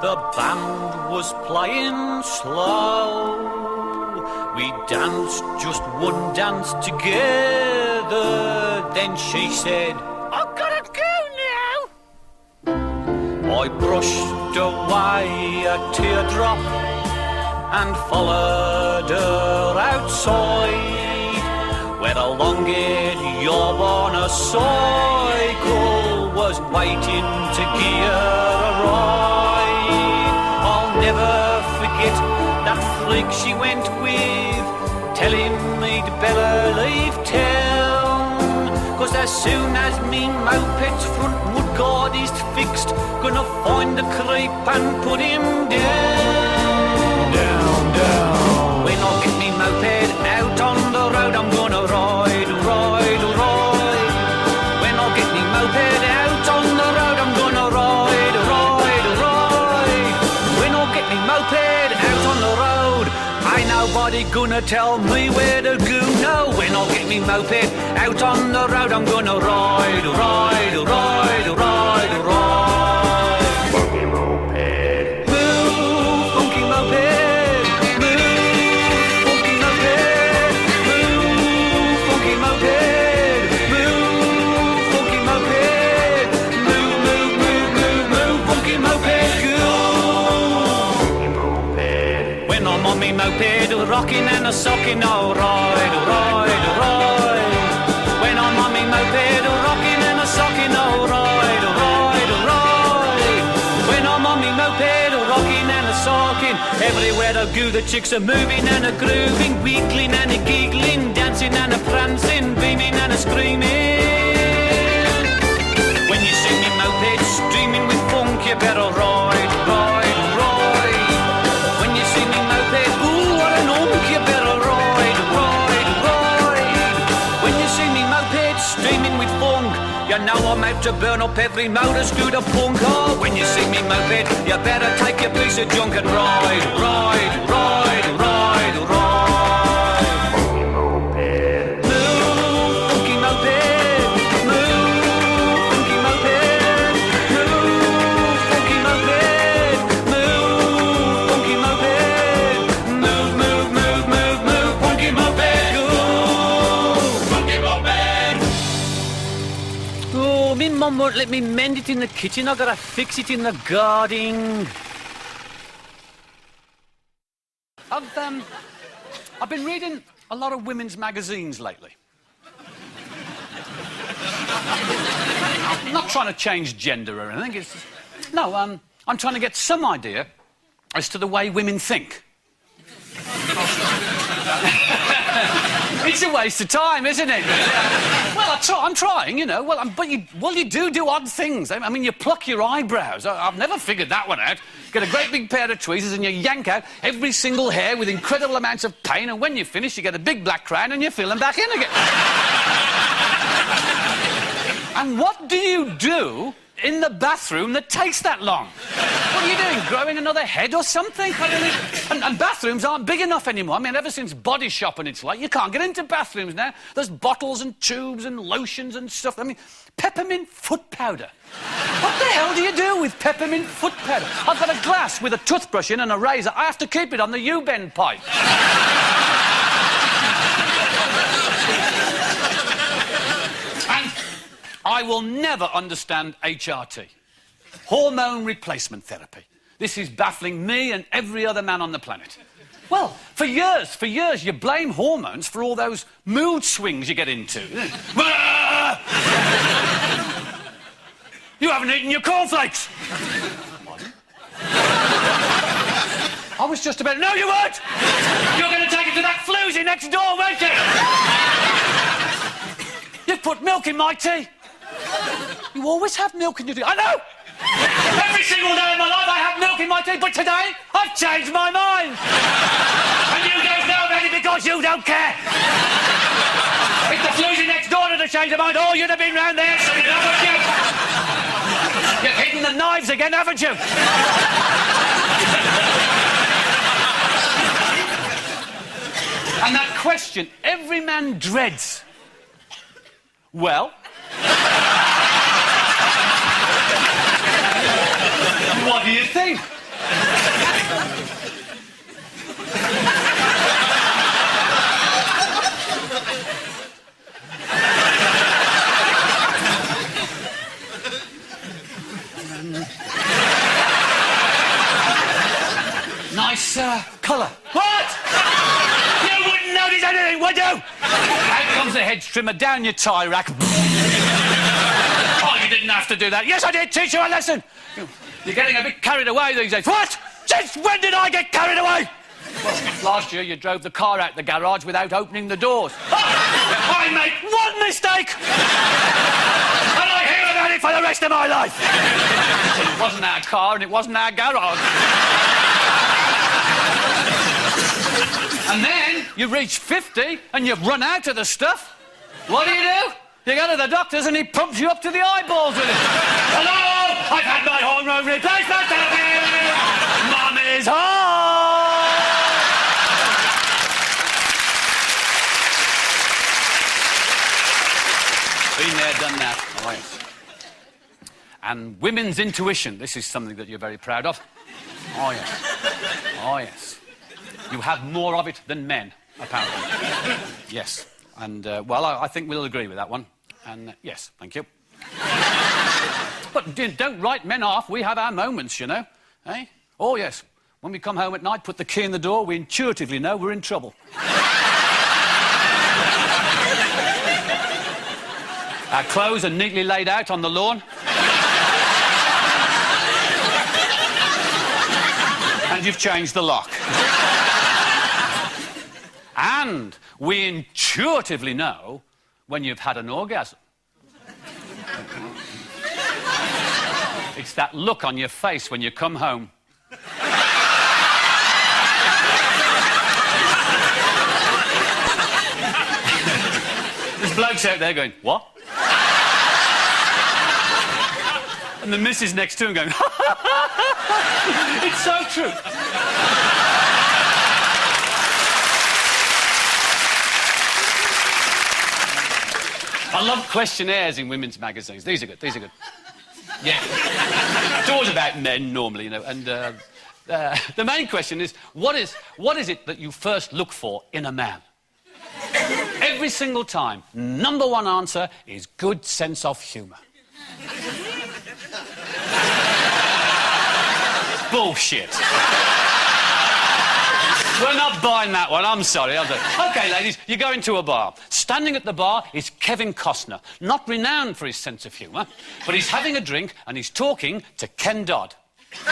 The band was playing slow. We danced just one dance together. Then she said, I've gotta go now. I brushed away a teardrop and followed her outside, where a long-haired yob on a cycle was waiting to give her a ride. I'll never forget that freak she went with, telling me'd better leave town, 'cause as soon as me moped's front mudguard is fixed, gonna find the creep and put him down. Down, down. When I get me moped out on the road, I'm gonna ride, ride, ride. When I get me moped out on the road, I'm gonna ride, ride, ride. When I get me moped out on the road, ain't nobody gonna tell me where to go. No, when I get me moped out on the road, I'm gonna ride, ride, ride, ride, ride. Funky moped. Move, funky moped. Move, funky moped. Move, funky moped. Move, funky moped. Move, move, move, move, move, funky moped. Go. Funky moped. When I'm on me moped, rocking and a socking, I'll ride, ride, ride. When I'm on me moped, rocking and a socking, I'll ride, ride, ride. When I'm on me moped, rocking and a socking, everywhere I go the chicks are moving and a grooving, wiggling and a giggling, dancing and a prancing, beaming and a screaming. When you see me moped streaming with funk, you better ride, ride, ride. When you see me moped, ooh, what an unk, you better ride, ride, ride. When you see me moped streaming with funk, you know I'm out to burn up every motor scooter punk. Oh, when you see me moped, you better take your piece of junk and ride, ride, ride, ride, ride. Funky moped. Move, funky moped. Move, funky moped. Move, funky moped. Move, funky moped. Move, move, move, move, move, funky moped. Go. Funky moped. Oh, me mum won't let me mend it in the kitchen. I gotta fix it in the garden. I've been reading a lot of women's magazines lately. I'm not trying to change gender or anything. I'm trying to get some idea as to the way women think. It's a waste of time, isn't it? Well, I'm trying, you know. But you do odd things. I mean, you pluck your eyebrows. I've never figured that one out. Get a great big pair of tweezers and you yank out every single hair with incredible amounts of pain, and when you finish, you get a big black crown and you fill them back in again. And what do you do in the bathroom that takes that long? What are you doing, growing another head or something? And bathrooms aren't big enough anymore. I mean, ever since Body Shop and it's like, you can't get into bathrooms now. There's bottles and tubes and lotions and stuff. I mean, peppermint foot powder. What the hell do you do with peppermint foot powder? I've got a glass with a toothbrush in and a razor. I have to keep it on the U-bend pipe. And I will never understand HRT. Hormone replacement therapy. This is baffling me and every other man on the planet. Well, for years, you blame hormones for all those mood swings you get into. You haven't eaten your cornflakes. I was just about... No, you weren't! You're going to take it to that floozy next door, weren't you? You've put milk in my tea. You always have milk in your tea. I know! Every single day of my life I have milk in my tea, but today I've changed my mind. And you don't know about it because you don't care. If the floozy next door had changed their mind, oh, you'd have been round there, so you know what you... You've hidden the knives again, haven't you? And that question every man dreads. Well... What do you think? nice colour. What? You wouldn't notice anything, would you? Out comes the hedge trimmer, down your tie rack. Oh, you didn't have to do that. Yes, I did teach you a lesson. You're getting a bit carried away these days. What? Since when did I get carried away? Well, last year you drove the car out the garage without opening the doors. I made one mistake! And I hear about it for the rest of my life. It wasn't our car and it wasn't our garage. And then you reach 50 and you've run out of the stuff. What do? You go to the doctor's and he pumps you up to the eyeballs with it. Hello! I've had my hormone replacement therapy! Mum is home! Been there, done that. Oh, yes. And women's intuition. This is something that you're very proud of. Oh, yes. Oh, yes. You have more of it than men, apparently. Yes. And, well, I think we'll agree with that one. And, yes, thank you. But don't write men off. We have our moments, you know. Eh? Oh, yes. When we come home at night, put the key in the door, we intuitively know we're in trouble. Our clothes are neatly laid out on the lawn. And you've changed the lock. And we intuitively know when you've had an orgasm. It's that look on your face when you come home. There's blokes out there going, what? And the missus next to him going, it's so true. I love questionnaires in women's magazines. These are good, these are good. Yeah. It's always about men, normally, you know, and the main question is, what is it that you first look for in a man? Every single time, number one answer is good sense of humour. Bullshit. We're not buying that one, I'm sorry. OK, ladies, you go into a bar. Standing at the bar is Kevin Costner, not renowned for his sense of humour, but he's having a drink and he's talking to Ken Dodd. Who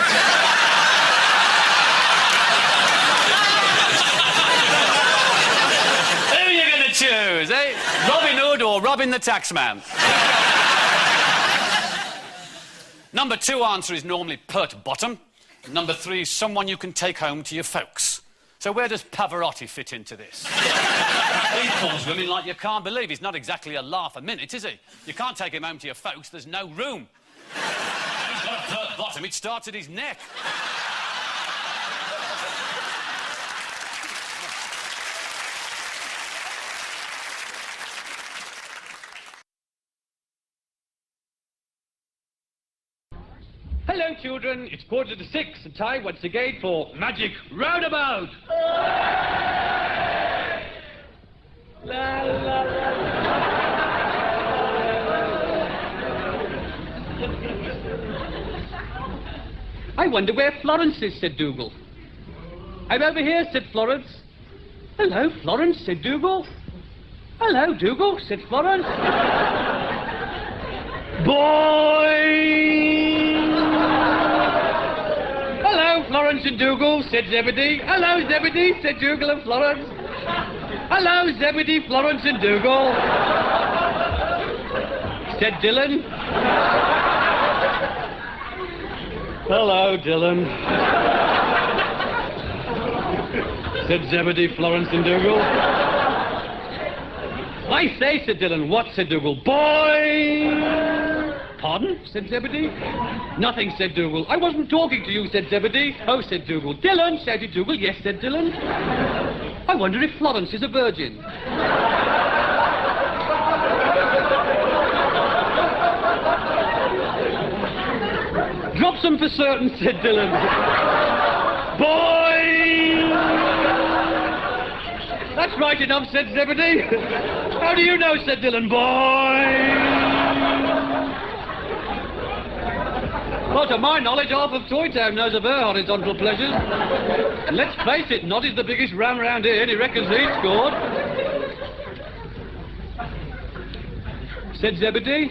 are you going to choose, eh? Robin Hood or Robin the Taxman? Number two answer is normally pert bottom. Number three is someone you can take home to your folks. So where does Pavarotti fit into this? He pulls women like you can't believe. He's not exactly a laugh a minute, is he? You can't take him home to your folks. There's no room. He's got a pert bottom. It starts at his neck. Hello, children. It's 6:15 and time once again for Magic Roundabout. La, la, la, I wonder where Florence is, said Dougal. I'm over here, said Florence. Hello, Florence, said Dougal. Hello, Dougal, said Florence. Boy! Hello, Florence and Dougal, said Zebedee. Hello, Zebedee, said Dougal and Florence. Hello, Zebedee, Florence and Dougal, said Dylan. Hello, Dylan, said Zebedee, Florence and Dougal. I say, said Dylan. What, said Dougal? Boy! Pardon, said Zebedee. Nothing, said Dougal. I wasn't talking to you, said Zebedee. Oh, said Dougal. Dylan, shouted Dougal. Yes, said Dylan. I wonder if Florence is a virgin. Drop some for certain, said Dylan. Boy! That's right enough, said Zebedee. How do you know, said Dylan. Boy! Well, to my knowledge, half of Toy Town knows of her horizontal pleasures. And let's face it, Noddy's the biggest ram round here, and he reckons he scored. Said Zebedee.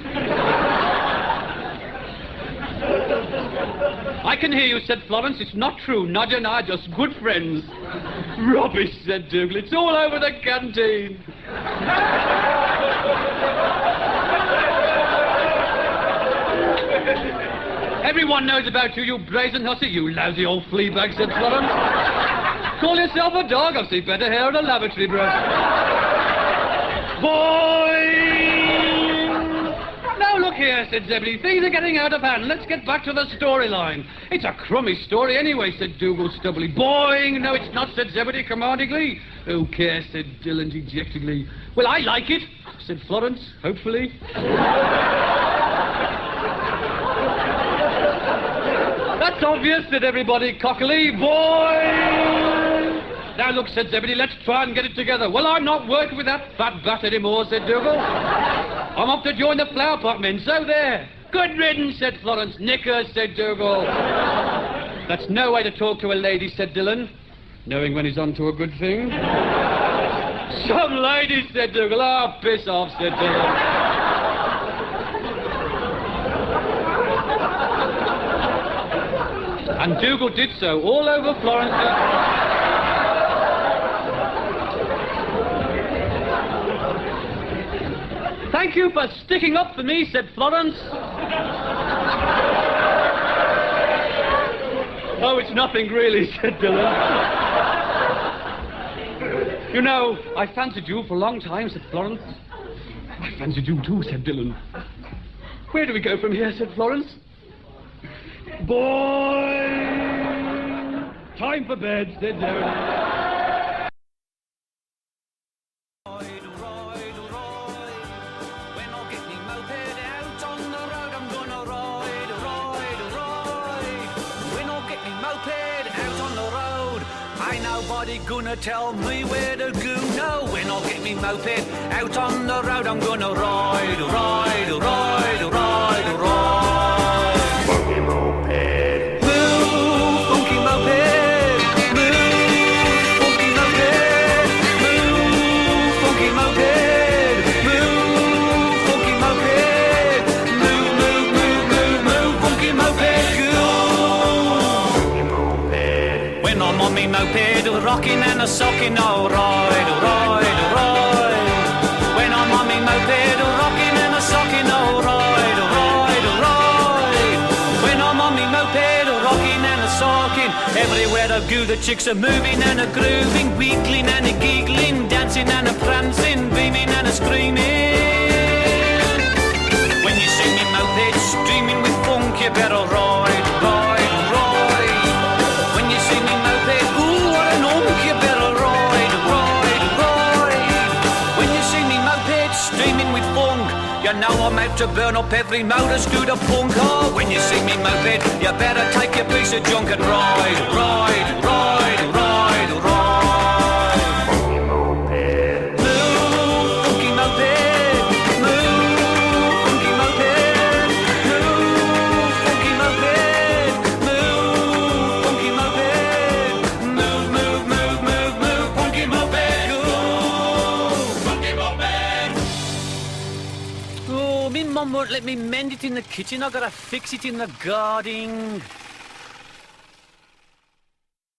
I can hear you, said Florence. It's not true. Noddy and I are just good friends. Rubbish, said Dougal. It's all over the canteen. Everyone knows about you, you brazen hussy. You lousy old flea bag, said Florence. Call yourself a dog. I've seen better hair on a lavatory brush. Boy! Now look here, said Zebedee. Things are getting out of hand. Let's get back to the storyline. It's a crummy story anyway, said Dougal stubbily. Boing! No, it's not, said Zebedee commandingly. Who cares, said Dylan dejectedly. Well, I like it, said Florence, hopefully. That's obvious, said everybody cockily. Boing! Now look, said Zebedee, let's try and get it together. Well, I'm not working with that fat bat anymore, said Dougal. I'm off to join the flower pot men, so there. Good riddance, said Florence. Knickers, said Dougal. That's no way to talk to a lady, said Dylan, knowing when he's on to a good thing. Some lady, said Dougal. Oh, piss off, said Dylan. And Dougal did so, all over Florence. Thank you for sticking up for me, said Florence. Oh, it's nothing really, said Dylan. You know, I fancied you for a long time, said Florence. I fancied you too, said Dylan. Where do we go from here, said Florence? Boy! Time for bed, said Dylan. Nobody gonna tell me where to go. No, when I get me moped out on the road, I'm gonna ride, ride, ride, ride, ride. Funky moped. Move, funky moped. Move, funky moped. Move, funky moped. Move, funky moped. Move, move, move, move, move, funky moped. Go. Funky moped. When I'm on me moped, rocking and a socking, oh ride, oh ride, oh ride. When I'm on me moped, rocking and a socking, oh ride, oh ride, oh ride. When I'm on me moped, rocking and a socking, everywhere I go the chicks are moving and a grooving, wiggling and a giggling, dancing and a prancing, beaming and a screaming. When you see me moped streaming with funk, you better ride, ride, ride. When you see me moped, ooh, what an unk, you better ride, ride, ride. When you see me moped streaming with funk, you know I'm out to burn up every motor scooter punk. Oh, when you see me moped, you better take your piece of junk and ride, ride, ride, ride, ride. Funky moped. Move, funky moped. Move, funky moped. Move, funky moped. Move, funky moped. Move, move, move, move, move, funky moped. Ooh, funky moped. Oh, me mum won't let me mend it in the kitchen. I gotta fix it in the garden.